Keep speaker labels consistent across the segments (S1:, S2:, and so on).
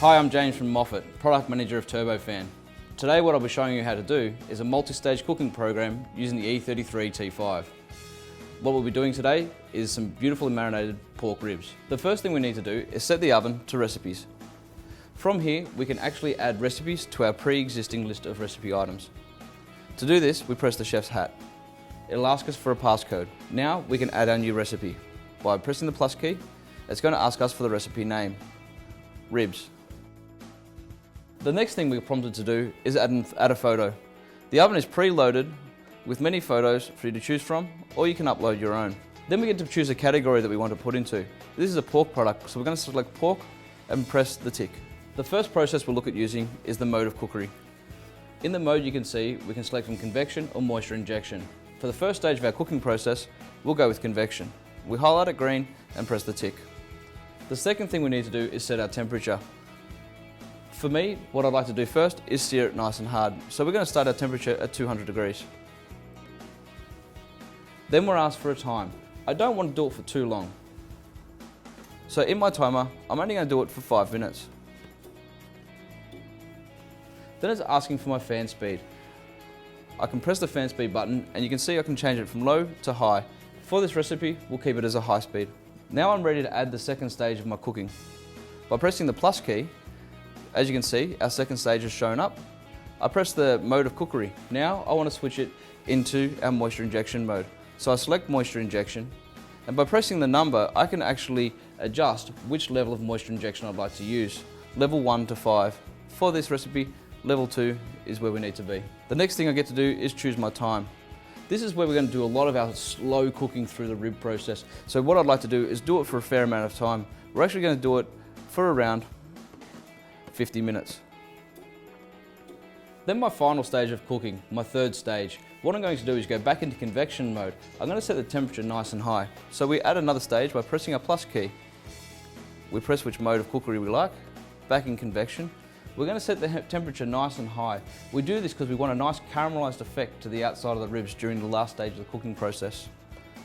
S1: Hi, I'm James from Moffat, Product Manager of Turbofan. Today what I'll be showing you how to do is a multi-stage cooking program using the E33T5. What we'll be doing today is some beautifully marinated pork ribs. The first thing we need to do is set the oven to recipes. From here we can actually add recipes to our pre-existing list of recipe items. To do this we press the chef's hat. It'll ask us for a passcode. Now we can add our new recipe. By pressing the plus key, it's going to ask us for the recipe name, ribs. The next thing we're prompted to do is add a photo. The oven is preloaded with many photos for you to choose from, or you can upload your own. Then we get to choose a category that we want to put into. This is a pork product, so we're going to select pork and press the tick. The first process we'll look at using is the mode of cookery. In the mode you can see we can select from convection or moisture injection. For the first stage of our cooking process, we'll go with convection. We highlight it green and press the tick. The second thing we need to do is set our temperature. For me, what I'd like to do first is sear it nice and hard. So we're going to start our temperature at 200 degrees. Then we're asked for a time. I don't want to do it for too long. So in my timer, I'm only going to do it for 5 minutes. Then it's asking for my fan speed. I can press the fan speed button and you can see I can change it from low to high. For this recipe, we'll keep it as a high speed. Now I'm ready to add the second stage of my cooking. By pressing the plus key, as you can see, our second stage has shown up. I press the mode of cookery. Now I want to switch it into our moisture injection mode. So I select moisture injection, and by pressing the number, I can actually adjust which level of moisture injection I'd like to use. Level 1 to 5. For this recipe, level 2 is where we need to be. The next thing I get to do is choose my time. This is where we're going to do a lot of our slow cooking through the rib process. So what I'd like to do is do it for a fair amount of time. We're actually going to do it for around 50 minutes. Then my final stage of cooking, my third stage. What I'm going to do is go back into convection mode. I'm going to set the temperature nice and high. So we add another stage by pressing our plus key. We press which mode of cookery we like. Back in convection. We're going to set the temperature nice and high. We do this because we want a nice caramelized effect to the outside of the ribs during the last stage of the cooking process.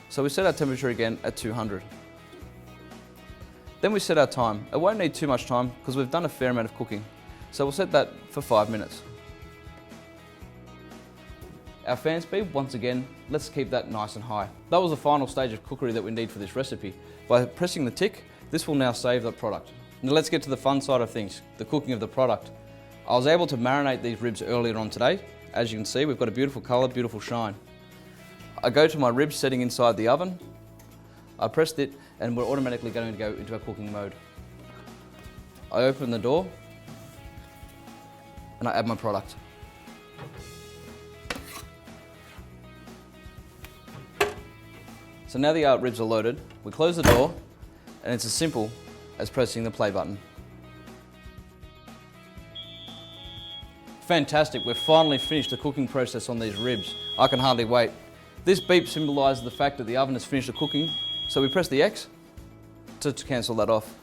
S1: So we set our temperature again at 200. Then we set our time. It won't need too much time because we've done a fair amount of cooking. So we'll set that for 5 minutes. Our fan speed, once again, let's keep that nice and high. That was the final stage of cookery that we need for this recipe. By pressing the tick, this will now save the product. Now let's get to the fun side of things, the cooking of the product. I was able to marinate these ribs earlier on today. As you can see, we've got a beautiful colour, beautiful shine. I go to my ribs setting inside the oven. I pressed it and we're automatically going to go into our cooking mode. I open the door and I add my product. So now the ribs are loaded, we close the door and it's as simple as pressing the play button. Fantastic, we've finally finished the cooking process on these ribs. I can hardly wait. This beep symbolises the fact that the oven has finished the cooking. So we press the X to cancel that off.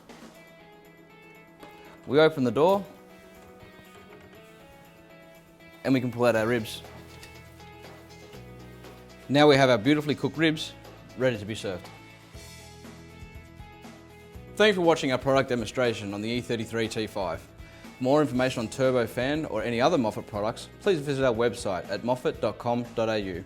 S1: We open the door and we can pull out our ribs. Now we have our beautifully cooked ribs ready to be served. Thank you for watching our product demonstration on the E33T5. For more information on Turbofan or any other Moffat products, please visit our website at moffat.com.au.